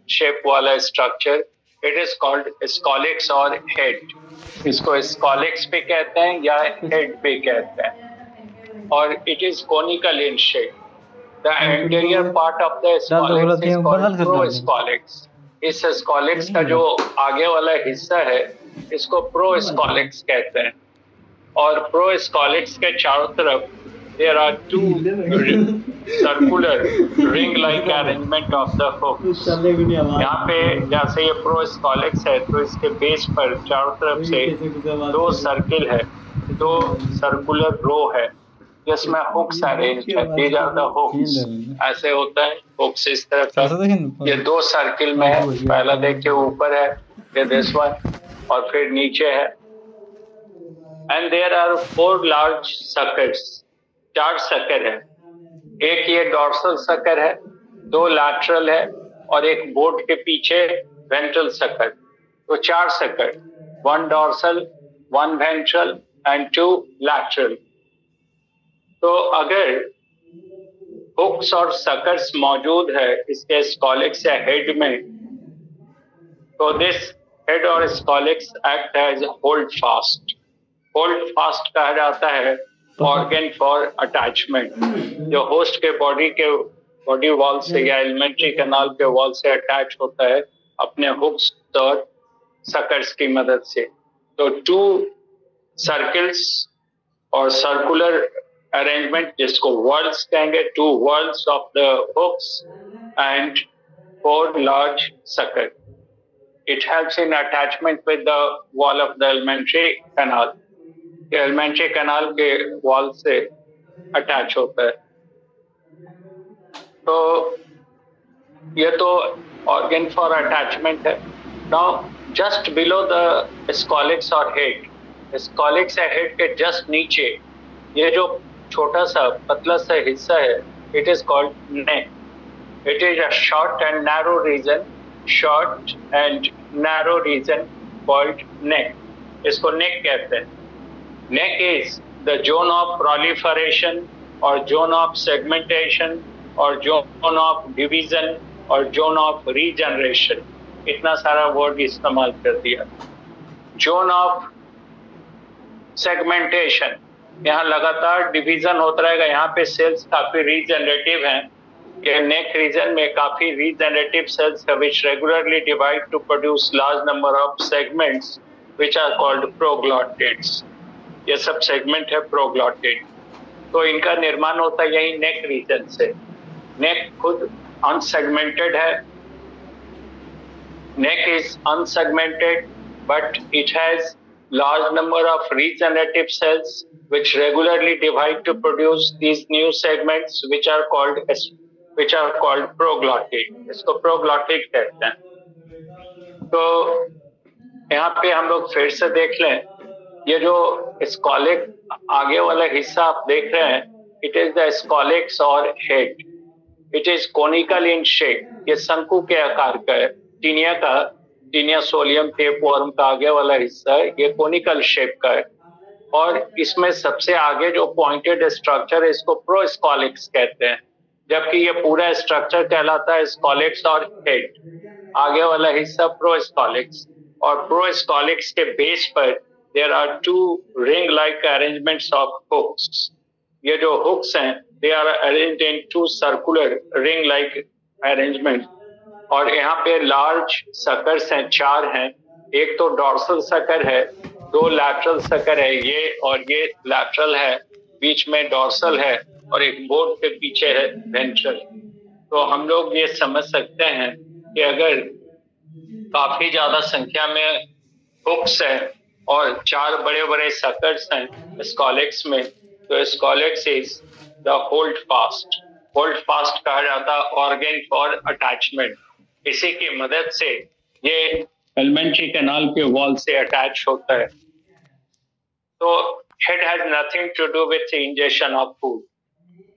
Shape वाला structure, it is called स्कॉलिक्स और head. इसको स्कॉलिक्स भी कहते हैं या हेड भी कहते हैं, और it is conical in shape. The anterior part of the scolex is called proscolex. इस स्कॉलिक्स का जो आगे वाला हिस्सा है इसको प्रोस्कॉलिक्स कहते हैं, और प्रोस्कॉलिक्स के चारों तरफ there are two circular ring like arrangement of the hooks। यहाँ पे जैसे ये प्रोस्कॉलिक्स है तो इसके बेस पर चारों तरफ से दो सर्किल है, दो सर्कुलर रो है जिसमें हुक्स अरेंज है। These are the hooks. ऐसे होता है हुक्स इस तरह का, ये दो सर्किल में है। पहला देखिए ऊपर है, ये दिस वन, और फिर नीचे है। And there are four large suckers, चार सकर है। एक ये डॉर्सल सकर है, दो लैटरल है, और एक बोर्ड के पीछे वेंट्रल सकर। तो चार सकर, one dorsal, one ventral and two lateral. तो अगर हुक्स और सकर्स मौजूद है इसके स्कॉलिक्स या हेड में, तो दिस हेड और scolex act as holdfast. Holdfast कहा जाता है ऑर्गन फॉर अटैचमेंट, जो होस्ट के बॉडी वॉल से या एलिमेंट्री कैनाल के वॉल से अटैच होता है अपने हुक्स और सकर्स की मदद से। तो टू सर्किल्स और सर्कुलर अरेंजमेंट जिसको वर्ल्स कहेंगे, two whorls of the hooks and four large sucker. It helps in attachment with the wall of the alimentary canal. Alimentary canal के वॉल से अटैच होता है। तो ये तो ऑर्गन फॉर अटैचमेंट है। Now just below the scolex और head, स्कॉलिक्स या हेड के जस्ट नीचे ये जो छोटा सा पतला सा हिस्सा है, it is called neck. It is a short and narrow region, short and narrow region called neck. इसको नेक कहते हैं। Neck is the zone of proliferation or zone of segmentation or zone of division or zone of regeneration। इतना सारा word इस्तेमाल कर दिया। Zone of segmentation, यहाँ लगातार डिवीजन होता रहेगा। यहाँ पे सेल्स काफी रीजनरेटिव हैं। ये नेक रीजन में काफी रीजनरेटिव सेल्स है which regularly divide to produce large number of segments which are called proglottids। ये सब सेगमेंट है प्रोग्लॉटिड। तो इनका निर्माण होता है यही नेक रीजन से। नेक खुद अनसेगमेंटेड है। Neck is unsegmented but it has large number of regenerative cells which regularly divide to produce these new segments which are called proglottid। इसको प्रोग्लॉटिड कहते हैं। तो यहाँ पे हम लोग फिर से देख लें, ये जो स्कॉलिक आगे वाला हिस्सा आप देख रहे हैं, इट इज द स्कॉलिक्स और head. It is conical in shape, ये शंकु के आकार का है। टीनिया सोलियम टेपवर्म का आगे वाला हिस्सा है, ये कोनिकल शेप का है। और इसमें सबसे आगे जो पॉइंटेड स्ट्रक्चर है इसको प्रोस्कॉलिक्स कहते हैं, जबकि ये पूरा स्ट्रक्चर कहलाता है स्कॉलिक्स और हेड। आगे वाला हिस्सा प्रोस्कॉलिक्स, और प्रोस्कॉलिक्स के बेस पर there are two ring like arrangements of hooks। ये जो hooks हैं they are arranged in two circular ring like arrangements। और यहाँ पे large suckers हैं, चार हैं। एक तो dorsal sucker है, दो lateral sucker है, ये और ये lateral है, बीच में dorsal है, और एक बोर्ड के पीछे है ventral। तो हम लोग ये समझ सकते हैं कि अगर काफी ज्यादा संख्या में हुक्स है और चार बड़े बड़े सकर्स हैं स्कॉलिक्स में, तो scolex is the holdfast. Holdfast कहा जाता ऑर्गन फॉर अटैचमेंट। इसी की मदद से ये एलिमेंट्री कैनाल के वॉल से अटैच होता है। तो head has nothing to do with injection of food.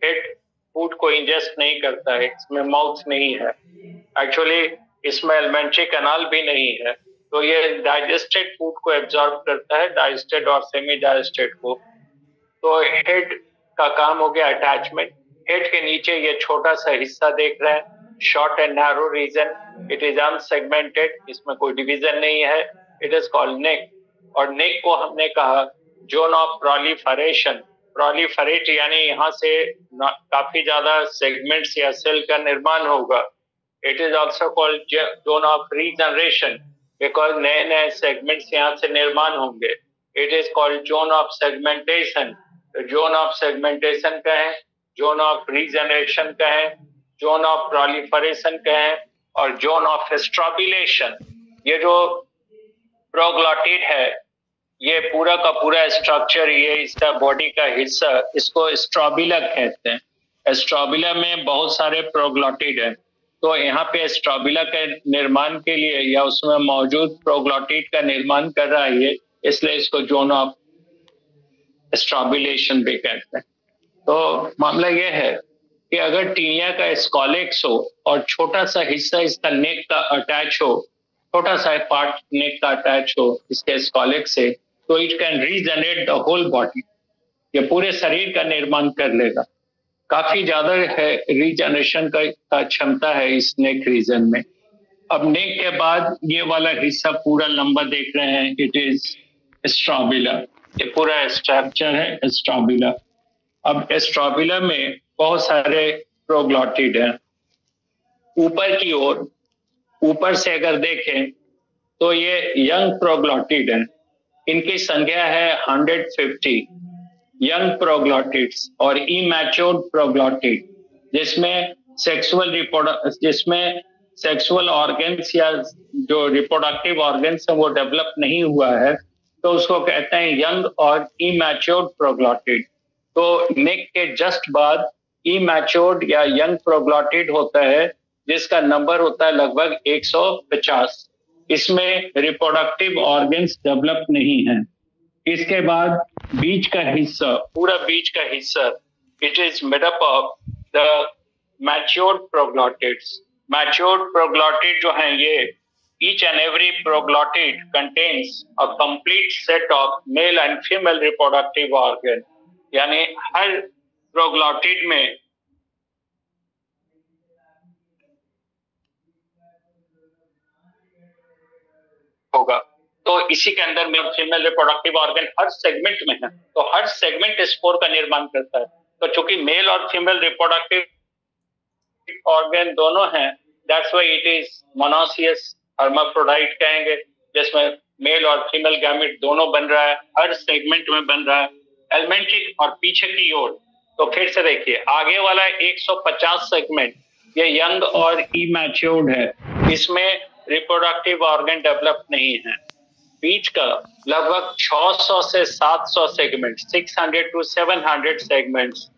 Head food को इंजेस्ट नहीं करता है, इसमें माउथ नहीं है। एक्चुअली इसमें एलिमेंट्री कैनाल भी नहीं है, तो ये डाइजेस्टेड फूड को एब्जॉर्ब करता है, डाइजेस्टेड और सेमी डाइजेस्टेड को। तो हेड का काम हो गया अटैचमेंट। हेड के नीचे ये छोटा सा हिस्सा देख रहे हैं, short and narrow region. It is unsegmented, इसमें कोई division नहीं है. It is called neck. और neck को हमने कहा zone of proliferation. Proliferate यानी यहाँ से काफी ज्यादा segments या cell का निर्माण होगा. It is also called zone of regeneration because नए नए segments यहाँ से निर्माण होंगे. It is called zone of segmentation. Zone of segmentation कहें, zone of regeneration कहें, zone of proliferation कहें और zone of strobulation. ये जो प्रोग्लॉटिड है, ये पूरा का पूरा स्ट्रक्चर, ये इसका बॉडी का हिस्सा, इसको स्ट्रोबिला कहते हैं. स्ट्रोबिला में बहुत सारे प्रोग्लॉटिड हैं. तो यहाँ पे स्ट्रोबिला के निर्माण के लिए या उसमें मौजूद प्रोग्लॉटिड का निर्माण कर रहा है, इसलिए इसको जोन ऑफ स्ट्रोबिलेशन भी कहते हैं. तो मामला यह है कि अगर टीनिया का स्कॉलेक्स हो और छोटा सा हिस्सा इसका नेक का अटैच हो, छोटा सा पार्ट नेक का अटैच हो इसके स्कॉलेक्स से, तो it can regenerate the whole body. ये पूरे शरीर का निर्माण कर लेगा. काफी ज्यादा है रीजनरेशन का क्षमता है इस नेक रीजन में. अब नेक के बाद ये वाला हिस्सा पूरा लंबा देख रहे हैं, इट इज स्ट्रोबिला. ये पूरा स्ट्रक्चर है स्ट्रोबिला. अब स्ट्रोबिला में बहुत सारे प्रोग्लॉटिड हैं. ऊपर की ओर, ऊपर से अगर देखें तो ये यंग प्रोग्लॉटिड हैं. इनकी संख्या है 150 यंग प्रोग्लॉटिड्स और इमैच्योर्ड प्रोग्लॉटिड, जिसमें सेक्सुअल ऑर्गन्स या जो रिप्रोडक्टिव ऑर्गन्स है वो डेवलप नहीं हुआ है, तो उसको कहते हैं यंग और इमैच्योर्ड प्रोग्लॉटिड. तो नेक के जस्ट बाद इमैच्योर्ड या यंग प्रोग्लॉटिड होता है, जिसका नंबर होता है लगभग 150. इसमें रिप्रोडक्टिव ऑर्गन्स डेवलप नहीं है. इसके बाद बीच का हिस्सा, पूरा बीच का हिस्सा, it is made up of the matured proglottids. Matured proglottid जो हैं, ये each and every proglottid contains a complete set of male and female reproductive organ. यानी हर प्रोग्लॉटिड में होगा. तो इसी के अंदर में फीमेल रिप्रोडक्टिव ऑर्गन हर सेगमेंट में है, तो हर सेगमेंट स्पोर का निर्माण करता है. तो चूंकि मेल और फीमेल रिप्रोडक्टिव ऑर्गन दोनों हैं, that's why it is monoecious hermaphrodite कहेंगे, जिसमें मेल और फीमेल गैमेट दोनों बन रहा है, हर सेगमेंट में बन रहा है. एलिमेंट्री और पीछे की ओर, तो फिर से देखिए आगे वाला 150 सेगमेंट ये यंग और इमैच्योर्ड है, इसमें रिप्रोडक्टिव ऑर्गन डेवलप नहीं है. बीच का लगभग 600 से 700 सेगमेंट, 600 to 700 सेगमेंट्स,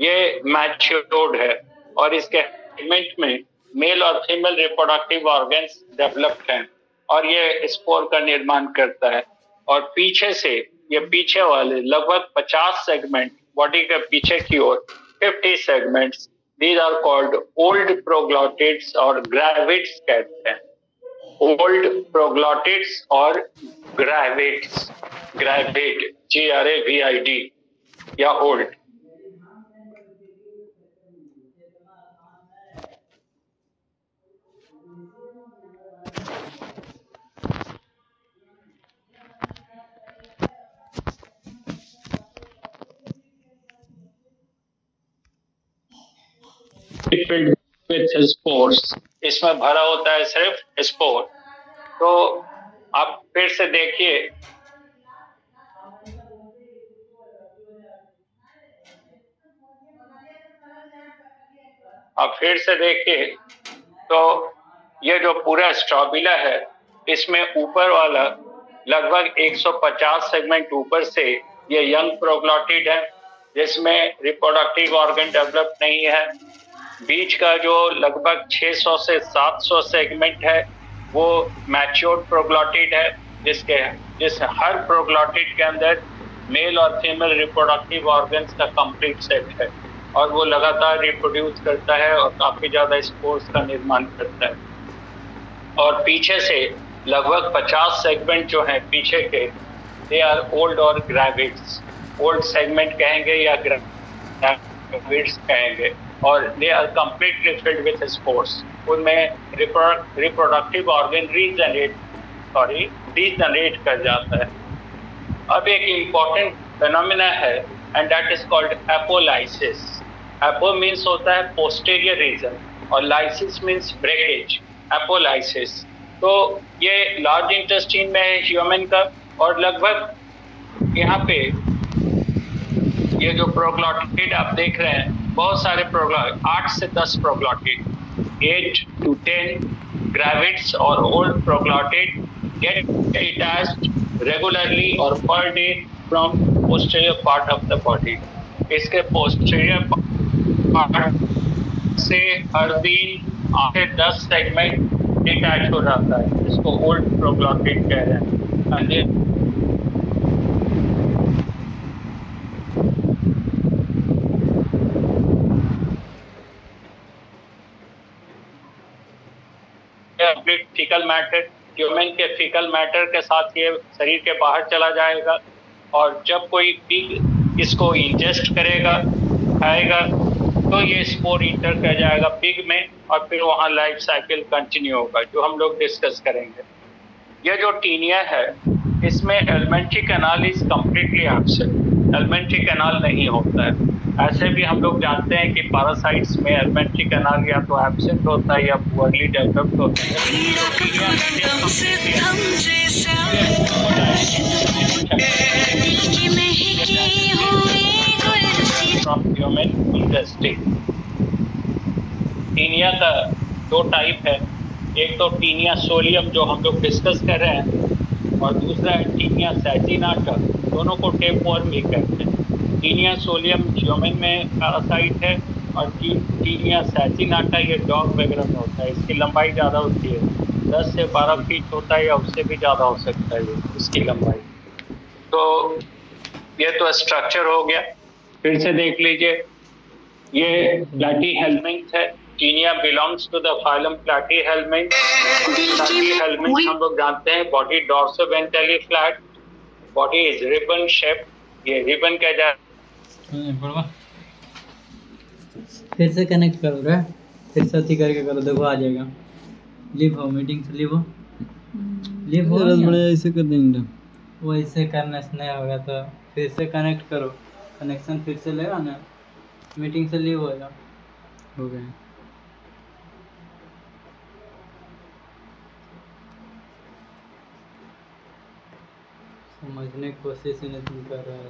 ये मैच्योर्ड है और इसके सेगमेंट में मेल और फीमेल रिप्रोडक्टिव ऑर्गन्स डेवलप्ड हैं और ये स्पोर का निर्माण करता है. और पीछे से ये पीछे वाले लगभग 50 सेगमेंट, बॉडी के पीछे की ओर 50 segments, these are called old proglottids और ग्रेविड्स कहते हैं. ओल्ड प्रोग्लॉटिड्स और ग्रेविड्स, ग्रेविड GRAVID या ओल्ड. filled with spores, इसमें भरा होता है सिर्फ स्पोर. तो आप फिर से देखिए, तो ये जो पूरा स्ट्रोबिला है, इसमें ऊपर वाला लगभग 150 सेगमेंट ऊपर से ये यंग प्रोग्लॉटिड है, जिसमें रिप्रोडक्टिव ऑर्गन डेवलप नहीं है. बीच का जो लगभग 600 से 700 सेगमेंट है वो मैच्योर्ड प्रोग्लॉटिड है, जिस हर प्रोग्लॉटिड के अंदर मेल और फीमेल रिप्रोडक्टिव ऑर्गन्स का कंप्लीट सेट है और वो लगातार रिप्रोड्यूस करता है और काफी ज्यादा स्पोर्स का निर्माण करता है. और पीछे से लगभग 50 सेगमेंट जो हैं पीछे के, दे आर ओल्ड और ग्रेविड्स. ओल्ड सेगमेंट कहेंगे या ग्रेविड्स कहेंगे. और they are completely filled with spores. उनमें रिप्रोडक्टिव ऑर्गन रीजनरेट कर जाता है। अब एक इम्पॉर्टेंट फेनोमेना है and that is called apolysis. Apo means होता है पोस्टीरियर रीजन और लाइसिस मीन्स ब्रेकेज, एपोलाइसिस। तो ये लार्ज इंटेस्टाइन में है ह्यूमन का, और लगभग यहाँ पे ये जो प्रोग्लॉटिड आप देख रहे हैं, बहुत सारे 8 से 10 proglottid, 8 to 10 gravids or old proglotid get detached regularly or per day from posterior part of the body. इसके posterior part से हर दिन 8 से 10 सेगमेंट डिटैच हो जाता है, इसको ओल्ड प्रोग्लॉटिड कह रहे हैं। कंप्लीट फीकल मैटर, ह्यूमन के फीकल मैटर के साथ ये शरीर के बाहर चला जाएगा, और जब कोई पिग इसको इंजेस्ट करेगा, खाएगा, तो ये स्पोर इंटर कर जाएगा पिग में, और फिर वहाँ लाइफ साइकिल कंटिन्यू होगा, जो हम लोग डिस्कस करेंगे। ये जो टीनिया है, इसमें alimentary canal is completely absent, alimentary canal नहीं होता है। ऐसे भी हम लोग जानते हैं कि पैरासाइट्स में एलिमेंट्री कैनाल या तो एब्सेंट होता है या पुअरली डेवलप्ड होता है। टीनिया का 2 टाइप है, एक तो टीनिया सोलियम जो हम लोग डिस्कस कर रहे हैं, और दूसरा है टीनिया सैटिनाटा, दोनों को टेपवर्म भी कहते हैं। टीनिया सोलियम ह्यूमन में पैरासाइट है, और टीनिया सैटिनाटा ये डॉग वगैरह में होता है। इसकी लंबाई ज़्यादा होती है, 10 से 12 फीट होता है, या उससे भी ज़्यादा हो सकता है इसकी लंबाई। तो ये तो स्ट्रक्चर हो गया। फिर से देख लीजिए, ये प्लैटीहेल्मिन्थ है। Taenia belongs to the phylum platyhelminth. Platyhelminth हम लोग जानते हैं, body dorsoventrally flat, body is ribbon shape, ये रिबन कह जाए। फिर से कनेक्ट करो रे, फिर से अति करके करो, देखो आ जाएगा। लीव हो, मीटिंग से लीव हो, लीव हो। बड़े ऐसे कर देंगे, वो ऐसे करने से नहीं होगा, तो फिर से कनेक्ट करो, कनेक्शन फिर से लेगा ना, मीटिंग से लीव हो जाओ। हो गया। समझने की कोशिश ही नहीं कर रहा है।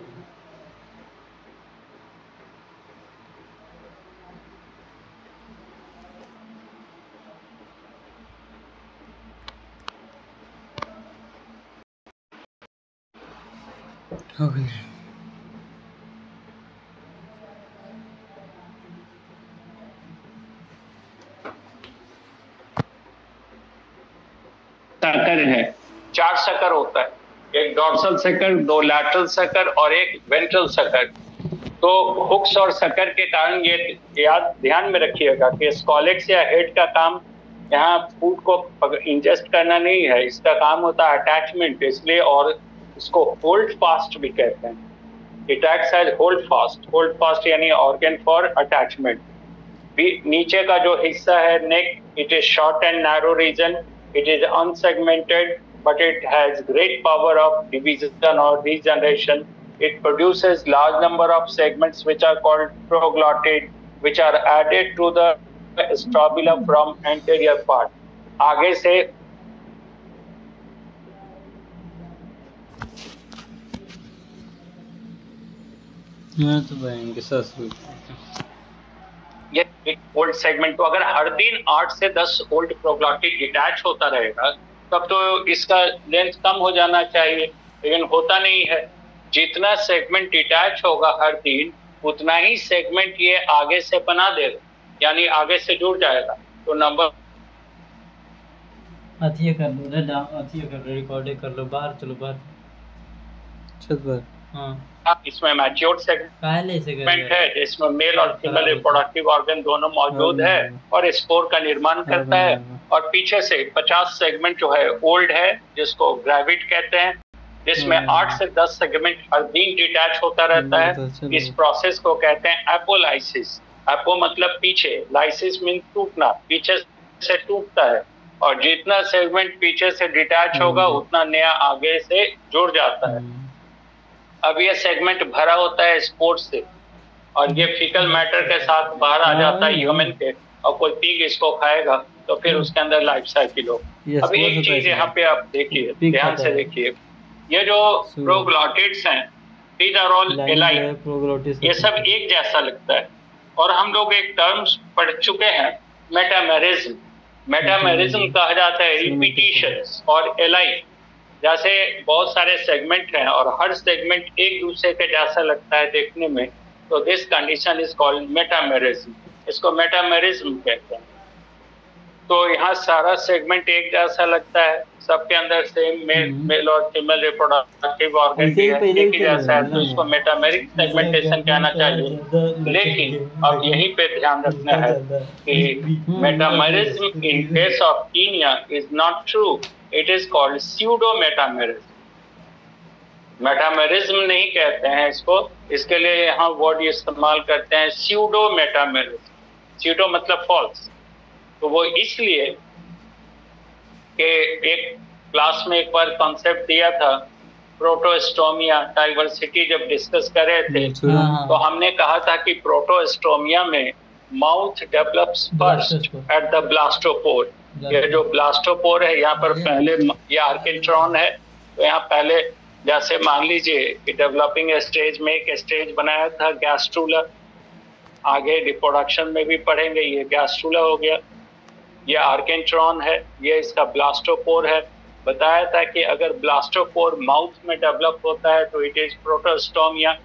हो गया। सकर है, 4 सकर होता है, एक डॉर्सल सकर, 2 लैटरल सकर और एक वेंट्रल सकर। तो हुक्स और सकर के कारण ये ध्यान में रखिएगा कि स्कॉलेक्स या हेड का काम यहाँ फूड को इंजेस्ट करना नहीं है, इसका काम होता है अटैचमेंट, इसलिए, और इसको होल्ड फास्ट भी कहते हैं। It acts as holdfast यानी ऑर्गन फॉर अटैचमेंट। नीचे का जो हिस्सा है neck, it is short and narrow region, it is unsegmented, but it has great power of division or regeneration. It produces large number of segments which are called proglottid, which are added to the strobila from anterior part. आगे से तो भयंकर ससुर ये old segment, तो अगर हर दिन 8 से 10 ओल्ड प्रोग्लॉटिड डिटैच होता रहेगा, तब तो इसका लेंथ कम हो जाना चाहिए, लेकिन होता नहीं है। जितना सेगमेंट डिटैच होगा हर दिन, उतना ही सेगमेंट ये आगे से बना देगा, यानी आगे से जुड़ जाएगा। तो नंबर अथी कर लो रे, अथी कर लो, रिकॉर्डिंग कर लो, बाहर चलो, बाहर छत पर। हाँ, इसमें मैच्योर्ड सेगमेंट है, इसमें मेल और फीमेल रिप्रोडक्टिव ऑर्गन दोनों मौजूद है, और स्पोर का निर्माण करता है। और पीछे से 50 सेगमेंट जो है ओल्ड है, जिसको ग्रेविड कहते हैं, जिसमें 8 से 10 सेगमेंट हर दिन डिटैच होता रहता है। इस प्रोसेस को कहते हैं एपोलाइसिस। एपो मतलब पीछे, लाइसिस मीन टूटना, पीछे से टूटता है, और जितना सेगमेंट पीछे से डिटैच होगा उतना नया आगे से जुड़ जाता है। अब ये सेगमेंट भरा होता है स्पोर्स से, और ये फीकल मैटर के साथ बाहर आ जाता है ह्यूमन के, और कोई पिग इसको खाएगा तो फिर उसके अंदर लाइफ साइकिल हो। अब एक चीज यहाँ पे आप देखिए, ध्यान से देखिए, ये जो प्रोग्लॉटिड्स हैं, these are all alike, ये सब एक जैसा लगता है। और हम लोग एक टर्म्स पढ़ चुके हैं, मेटामेरिज्म। मेटामेरिज्म कहा जाता है रिपीटिशंस और एलाइक, जैसे बहुत सारे सेगमेंट हैं और हर सेगमेंट एक दूसरे के जैसा लगता है देखने में, तो this condition is called metamerism. इसको मेटामेरिज्म कहते हैं। तो यहाँ सारा सेगमेंट एक जैसा लगता है, सबके अंदर सेम मेल और फीमेल रिप्रोडक्टिव ऑर्गन भी है, एक ही जैसा है, तो इसको मेटामेरिक सेगमेंटेशन कहना चाहिए। लेकिन अब यहीं पे ध्यान रखना है कि metamerism in case of Kenya is not true, it is called pseudo metamerism. Metamerism नहीं कहते हैं इसको, इसके लिए यहाँ वर्ड इस्तेमाल करते हैं स्यूडो मेटामेरिज्म। स्यूडो मतलब फॉल्स। तो वो इसलिए कि एक क्लास में एक बार कॉन्सेप्ट दिया था प्रोटोस्टोमिया डाइवर्सिटी, जब डिस्कस कर रहे थे तो हमने कहा था कि प्रोटोस्टोमिया में mouth develops first at the blastopore. ये जो ब्लास्टोपोर है, यहाँ पर पहले ये आर्किट्रॉन है, तो यहाँ पहले जैसे मान लीजिए कि डेवलपिंग स्टेज में एक स्टेज बनाया था गैस्ट्रूला, आगे रिप्रोडक्शन में भी पढ़ेंगे, ये गैस्ट्रूला हो गया, ये आर्केंट्रॉन है, ये इसका ब्लास्टोपोर है। बताया था कि अगर ब्लास्टोपोर माउथ में डेवलप होता है तो इट इज प्रोटोस्टोमिया,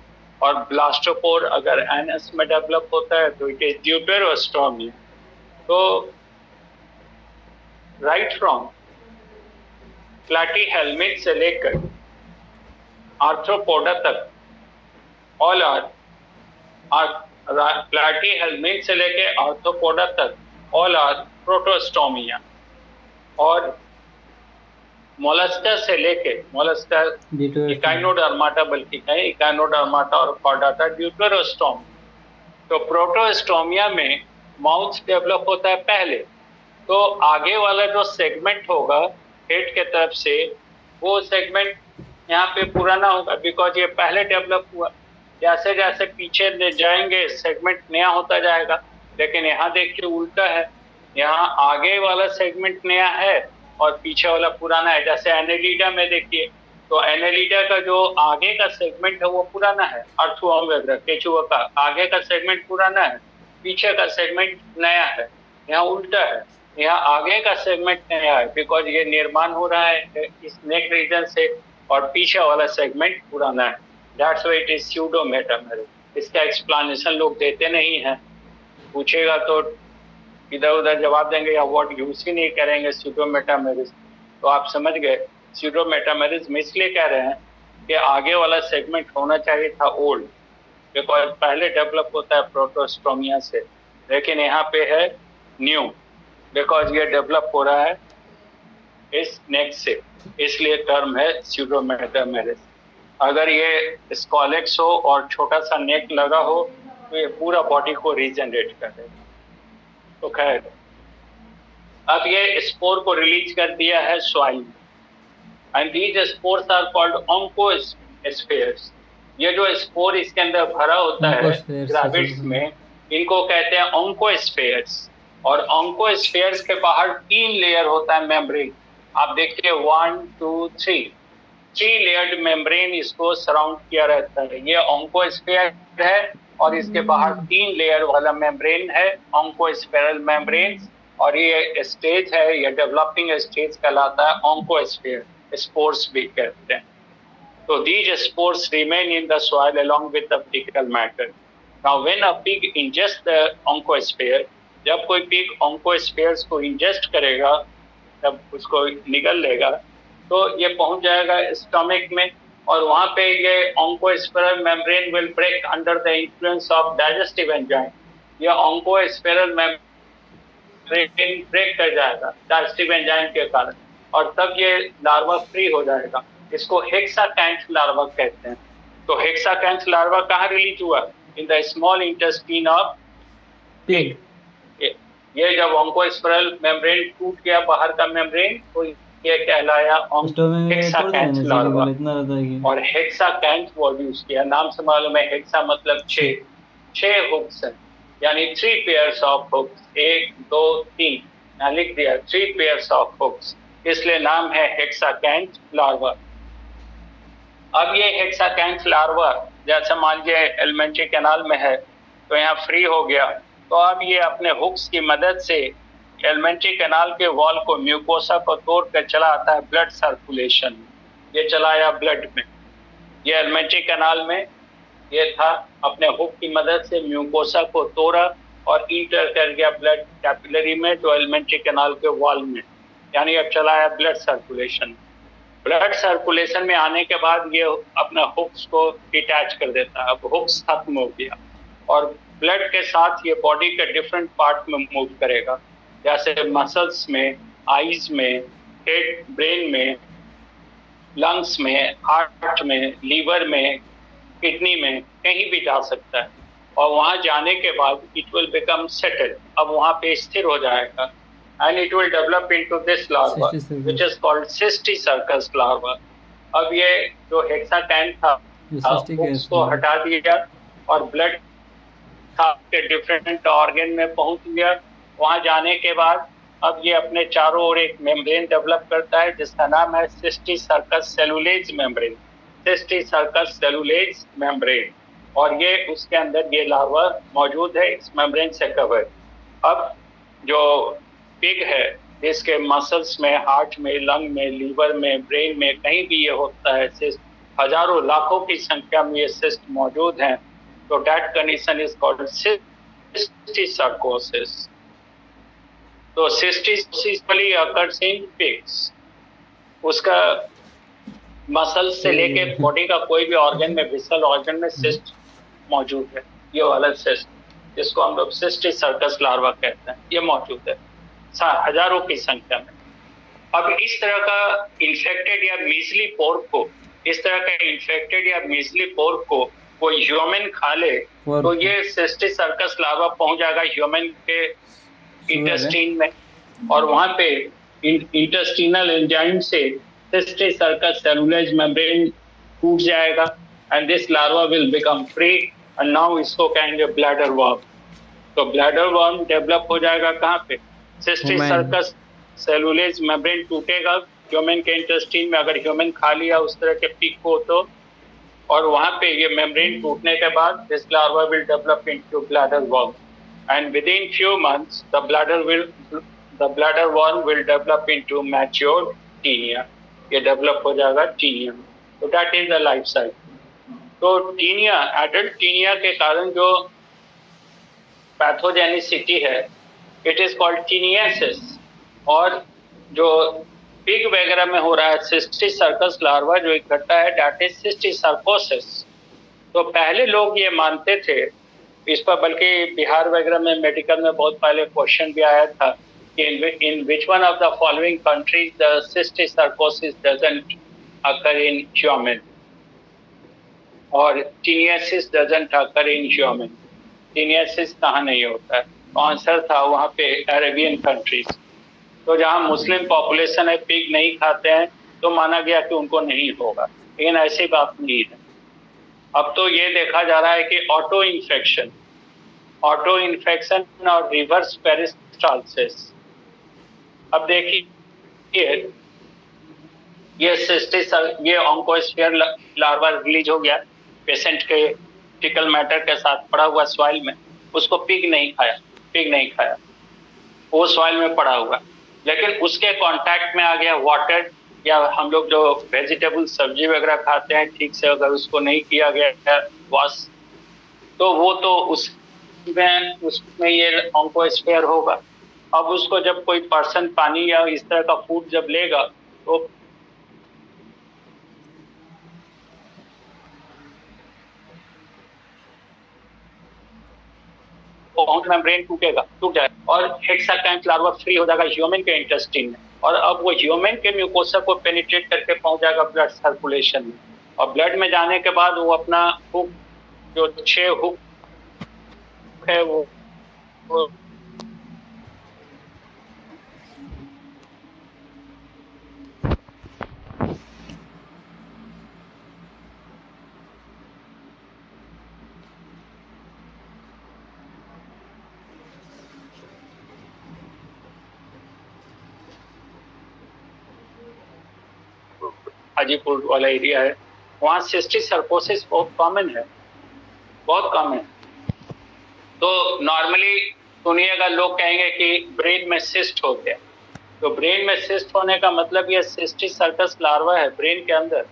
और ब्लास्टोपोर अगर एनस में डेवलप होता है तो इट इज ड्यूटेरोस्टोमिया। तो राइट फ्रॉम प्लैटीहेल्मिन्थ से लेकर आर्थ्रोपोडा तक ऑल आर, प्लैटीहेल्मिन्थ से लेकर आर्थ्रोपोडा तक ऑल आर प्रोटोस्टोमिया। और मोलस्का से लेके, मोलस्का इकाइनोडर्माटा बल्कि कहें, इकाइनोडर्माटा और कॉर्डाटा ड्यूटेरोस्टोम। तो प्रोटोस्टोमिया में माउथ डेवलप होता है पहले, तो आगे वाला जो सेगमेंट होगा हेड के तरफ से, वो सेगमेंट यहाँ पे पूरा ना होगा, बिकॉज ये पहले डेवलप हुआ। जैसे जैसे पीछे ले जाएंगे सेगमेंट नया होता जाएगा, लेकिन यहाँ देखिए उल्टा है, यहाँ आगे वाला सेगमेंट नया है और पीछे वाला पुराना है। जैसे एनेलिडा में देखिए, तो एनेलिडा का जो आगे का सेगमेंट है वो पुराना है, अर्थुआम वगैरह केचुआ का आगे का सेगमेंट पुराना है, पीछे का सेगमेंट नया है। यहाँ उल्टा है, यहाँ आगे का सेगमेंट नया है बिकॉज ये निर्माण हो रहा है इस नेक रीजन से, और पीछे वाला सेगमेंट पुराना है। That's why it is pseudo metamerism. इसका एक्सप्लेनेशन लोग देते नहीं हैं, पूछेगा तो इधर उधर जवाब देंगे या वर्ड यूज ही नहीं करेंगे स्यूडो मेटामेरिज्म। तो आप समझ गए, स्यूडो मेटामेरिज्म इसलिए कह रहे हैं कि आगे वाला सेगमेंट होना चाहिए था ओल्ड, बिकॉज पहले डेवलप होता है प्रोटोस्टोमिया से, लेकिन यहाँ पे है न्यू बिकॉज ये डेवलप हो रहा है इस नेक से, इसलिए टर्म है स्यूडो मेटामेरिज्म। अगर ये स्कॉलेक्स हो और छोटा सा नेक लगा हो तो ये पूरा बॉडी को रीजनरेट कर देगा। तो खैर, अब ये स्पोर को रिलीज कर दिया है soil, and these spores are called oncospheres. ये जो स्पोर इसके अंदर भरा होता है ग्रेविड्स में, इनको कहते हैं ऑन्कोस्फेयर्स। और ऑन्कोस्फेयर्स के बाहर 3 लेयर होता है मेम्ब्रेन। आप देखिए 1 2 3 लेयर्ड मेम्ब्रेन इसको सराउंड किया रहता है। ये ऑन्कोस्फेयर है और इसके बाहर 3 लेयर वाला मेम्ब्रेन है, ऑन्कोस्फेरल मेम्ब्रेन। और ये स्टेज है, ये डेवलपिंग स्टेज कहलाता है ऑन्कोस्फेयर, स्पोर्स भी कहते हैं। तो these spores remain in the soil along with the fecal matter. Now when a pig ingests the oncosphere, जब कोई पिग oncospheres को ingest करेगा, तब उसको निगल लेगा, तो ये पहुंच जाएगा स्टमक में, और वहां पे ये oncospheral membrane will break under the influence of digestive enzyme. ये oncospheral membrane break कर जाएगा digestive enzyme के कारण, और तब ये लार्वा फ्री हो जाएगा। इसको हेक्साकैंथ लार्वा कहते हैं। तो हेक्साकैंथ लार्वा कहाँ रिलीज हुआ? In the small intestine of pig. ये जब ऑन्कोस्फेरल मेम्ब्रेन टूट गया बाहर का मेम्ब्रेन, तो ये कहलाया हेक्साकैंथ लार्वा। और हेक्साकैंथ वर्ड यूज किया, नाम से मालूम है, हेक्सा मतलब 6 हुक्स हैं, यानी 3 पेयर्स ऑफ हुक्स, 1 2 3, यहाँ लिख दिया 3 पेयर्स ऑफ हुक्स, इसलिए नाम है हेक्साकैंथ लार्वा। अब ये हेक्साकैंथ लार्वा जैसे मान लीजिए एलिमेंट्री कैनाल में है तो यहाँ फ्री हो गया, तो अब ये अपने हुक्स की मदद से एलिमेंट्री कैनाल के वॉल को, म्यूकोसा को तोड़ कर चला आता है ब्लड सर्कुलेशन। ये चलाया ब्लड में, ये एलिमेंट्री कैनाल में ये था, अपने हुक की मदद से म्यूकोसा को तोड़ा और इंटर कर गया ब्लड कैपिलरी में, जो एलिमेंट्री कैनाल के वॉल में, यानी अब चलाया ब्लड सर्कुलेशन। ब्लड सर्कुलेशन में आने के बाद ये अपना हुक्स को डिटैच कर देता है, अब हुक्स खत्म हो गया और ब्लड के साथ ये बॉडी के डिफरेंट पार्ट में मूव करेगा, जैसे मसल्स में, आईज में, हेड, ब्रेन में, लंग्स में, हार्ट में, लीवर में, किडनी में, कहीं भी जा सकता है। और वहां जाने के बाद इट विल बिकम सेटल्ड, अब वहां पे स्थिर हो जाएगा, and it will develop into this larva which is called Cysticercus larva। अब ये जो हेक्साकैंथ था उसको हटा दिया और ब्लड के डिफरेंट ऑर्गन में पहुंच गया। वहां जाने के बाद अब ये अपने चारों ओर एक मेम्ब्रेन डेवलप करता है जिसका नाम है सिस्टीसर्कस सेलुलेज मेम्ब्रेन, सिस्टीसर्कस सेलुलेज मेम्ब्रेन, और ये उसके अंदर ये लार्वा मौजूद है इस मेम्ब्रेन से कवर। अब जो पिग है इसके मसल्स में, हार्ट में, लंग में, लीवर में, ब्रेन में, कहीं भी ये होता है, सिस्ट, हजारों लाखों की संख्या में ये सिस्ट मौजूद हैं, तो that condition is called cysticercosis. तो सिस्टिसर्कोसिस अकर्स इन पिग्स, उसका मसल से लेके बॉडी का कोई भी ऑर्गन में, विसल ऑर्गन में सिस्ट मौजूद है, ये वाला सिस्ट जिसको हम लोग सिस्टिसर्कस लार्वा कहते हैं, ये मौजूद है हजारों की संख्या में। अब इस तरह का इन्फेक्टेड या मीजली पोर्क को, इस तरह का इन्फेक्टेड या मीजली पोर्क को कोई ह्यूमन खा ले तो ये सिस्टिसर्कस लार्वा पहुंच जाएगा ह्यूमन के इंटेस्टाइन में, और वहां पे इंटेस्टिनल एंजाइम से सिस्टिसर्कस सेलुलेज मेम्ब्रेन टूट जाएगा and this larva will become free, and now इसको कहेंगे ब्लैडर वर्म। तो ब्लैडर वर्म डेवलप हो जाएगा कहाँ पे, सिस्टिसर्कस सेलुलेज मेम्ब्रेन टूटेगा ह्यूमन के इंटेस्टाइन में, अगर ह्यूमन खा लिया उस तरह के पिग को तो, और वहां पे ये मेम्ब्रेन टूटने के बाद this larva will develop into bladder worm, and within few months the bladder worm will develop into matured taenia, ये डेवलप हो जाएगा टीनिया। तो that is the life cycle. तो टीनिया, एडल्ट टीनिया के कारण जो पैथोजेनिसिटी है it is called taeniasis, और जो पिग वगैरह में हो रहा है सिस्टिसर्कस लार्वा जो इकट्ठा है दैट इज सिस्टिसर्कोसिस। तो पहले लोग ये मानते थे इस पर, बल्कि बिहार वगैरह में मेडिकल में बहुत पहले क्वेश्चन भी आया था कि in which one of the following countries the cysticercosis doesn't occur in human, और taeniasis doesn't occur in human, taeniasis कहाँ नहीं होता है, तो आंसर था वहाँ पे अरेबियन कंट्रीज। तो जहाँ मुस्लिम पॉपुलेशन है, पिग नहीं खाते हैं, तो माना गया कि उनको नहीं होगा, लेकिन ऐसी बात नहीं है। अब तो ये देखा जा रहा है कि ऑटो इन्फेक्शन और रिवर्स पेरिस्टाल्सिस, अब देखिए ये ऑन्कोस्फेयर लार्वा रिलीज हो गया पेशेंट के फिकल मैटर के साथ पड़ा हुआ सॉइल में, उसको पिग नहीं खाया, वो सॉइल में पड़ा हुआ, लेकिन उसके कांटेक्ट में आ गया वाटर, या हम लोग जो वेजिटेबल सब्जी वगैरह खाते हैं ठीक से अगर उसको नहीं किया गया वॉश, तो वो तो उसमें ये ऑन्कोस्फेयर होगा। अब उसको जब कोई पर्सन पानी या इस तरह का फूड जब लेगा तो मेम्ब्रेन टूट जाएगा और हेक्साकैंथ लार्वा फ्री हो जाएगा ह्यूमन के इंटेस्टाइन में, और अब वो ह्यूमन के म्यूकोसा को पेनिट्रेट करके पहुंच जाएगा ब्लड सर्कुलेशन में, और ब्लड में जाने के बाद वो अपना हुक, जो 6 हुक है वो हाजीपुर वाला एरिया है, वहाँ सिस्टिक सर्कोसिस बहुत कॉमन है, बहुत कॉमन। तो नॉर्मली सुनिएगा, लोग कहेंगे कि ब्रेन में सिस्ट हो गया। तो ब्रेन में सिस्ट होने का मतलब ये सिस्टिक सर्कस लार्वा है ब्रेन के अंदर।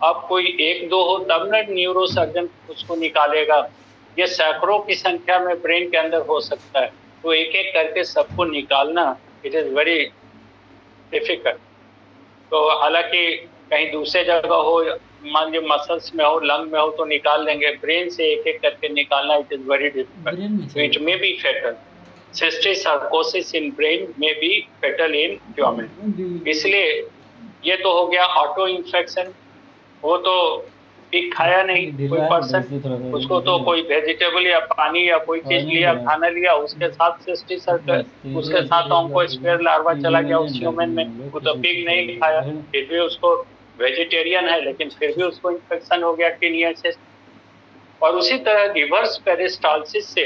अब कोई एक दो हो तब ना न्यूरो सर्जन उसको निकालेगा, ये सैकड़ों की संख्या में ब्रेन के अंदर हो सकता है। तो एक एक करके सबको निकालना इट इज वेरी डिफिकल्ट। तो हालांकि कहीं दूसरे जगह हो, मान लीजिए मसल्स में हो, लंग में हो तो निकाल लेंगे, ब्रेन से एक एक करके निकालना it is very difficult. It may be fatal. Cysticercosis in brain में बी फेटल इन ह्यूमन। इसलिए ये तो हो गया ऑटो इन्फेक्शन। वो तो पिग खाया नहीं कोई पर्सन, उसको तो कोई वेजिटेबल या पानी या कोई चीज लिया, खाना लिया, उसके साथ सिस्टिक सर्कस, उसके साथ ऑन्कोस्फेयर लार्वा चला गया उस ह्यूमन में। वो तो पिग नहीं खाया, फिर भी उसको वेजिटेरियन है, लेकिन फिर भी उसको इन्फेक्शन हो गया टीनियासिस। और उसी तरह रिवर्स पेरिस्टाल्सिस से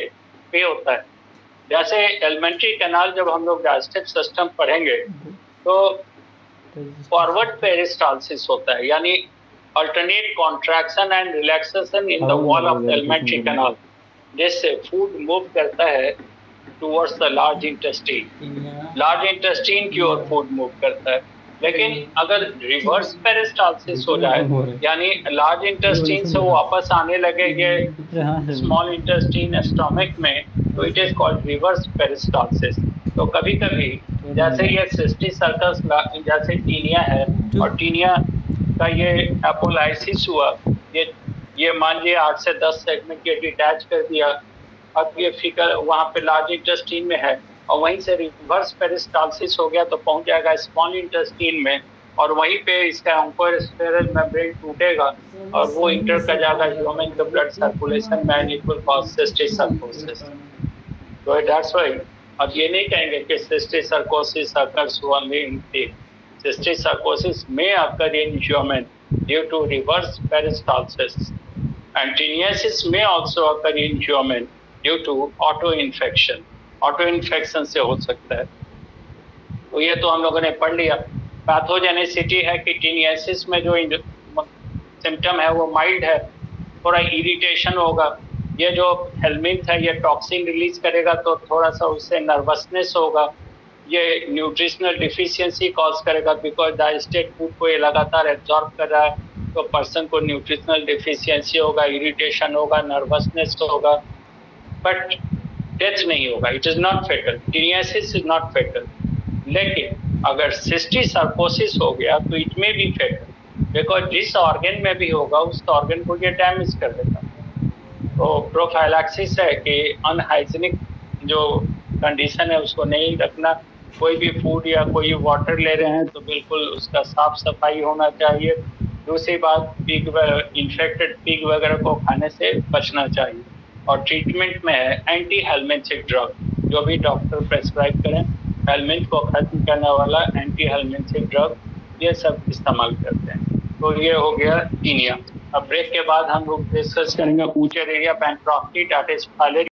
भी होता है। जैसे एलिमेंट्री कैनाल जब हम लोग डाइजेस्टिव सिस्टम पढ़ेंगे तो फॉरवर्ड पेरिस्टाल्सिस होता है, यानी alternate contraction and relaxation in the wall of the alimentary canal, जिससे फूड मूव करता है towards the large intestine की ओर फूड मूव करता है। लेकिन अगर रिवर्स पेरिस्टाल्सिस हो जाए, यानी लार्ज इंटेस्टाइन से वो वापस आने लगे ये स्मॉल इंटेस्टाइन स्टमक में, तो it is called reverse peristalsis. तो कभी कभी जैसे ये सिस्टिक सर्कस जैसे टीनिया है, और टीनिया का ये एपोलाइसिस हुआ, ये मान लीजिए 8 से 10 सेगमेंट ये डिटैच कर दिया, अब ये फिगर वहाँ पे लार्ज इंटेस्टाइन में है, और वहीं से रिवर्स पेरिस्टाल्सिस हो गया तो पहुंच जाएगा स्मॉल इंटेस्टाइन में, और वहीं पे इसका ऑन्कोस्फेरल मेम्ब्रेन टूटेगा और वो इंटर कर जाएगा ह्यूमन के ब्लड सर्कुलेशन में, इट विल कॉज सिस्टिक सर्कोसिस। तो दैट्स व्हाई अब ये नहीं कहेंगे कि cystic सर्कोसिस occurs only in pig. Cystic sarcosis may occur in human due to reverse peristalsis, and teniasis may also occur in human due to auto-infection. Auto-infection से हो सकता है। तो ये तो हम लोगों ने पढ़ लिया। पैथोजेनेसिटी है कि टीनियासिस में जो सिम्टम है वो माइल्ड है, थोड़ा इरिटेशन होगा। ये जो हेलमिंथ है ये टॉक्सिन रिलीज करेगा तो थोड़ा सा उससे नर्वसनेस होगा। ये न्यूट्रिशनल डिफिशियंसी कॉज करेगा, बिकॉज डाइजेस्टेड फूड को ये लगातार एब्जॉर्ब कर रहा है, तो पर्सन को न्यूट्रिशनल डिफिशियंसी होगा, इरिटेशन होगा, नर्वसनेस होगा, बट डेथ नहीं होगा। It is not fatal, taeniasis is not fatal. लेकिन अगर सिस्टिक सर्कोसिस हो गया तो it may be fatal, because जिस ऑर्गन में भी होगा उस ऑर्गन को ये डैमेज कर देगा। तो प्रोफाइलैक्सिस है कि अनहाइजीनिक जो कंडीशन है उसको नहीं रखना। कोई भी फूड या कोई वाटर ले रहे हैं तो बिल्कुल उसका साफ सफाई होना चाहिए। दूसरी बात, पिग इन्फेक्टेड पिग वगैरह को खाने से बचना चाहिए। और ट्रीटमेंट में है एंटी हेलमिंथिक ड्रग, जो भी डॉक्टर प्रेस्क्राइब करें, हेलमिंथ को खत्म करने वाला एंटी हेलमिंथिक ड्रग, ये सब इस्तेमाल करते हैं। तो ये हो गया टीनिया। अब ब्रेक के बाद हम लोग डिस्कस करेंगे ऊचर एरिया पैंक्रोफ्टी, दैट इज फाइलेरिया।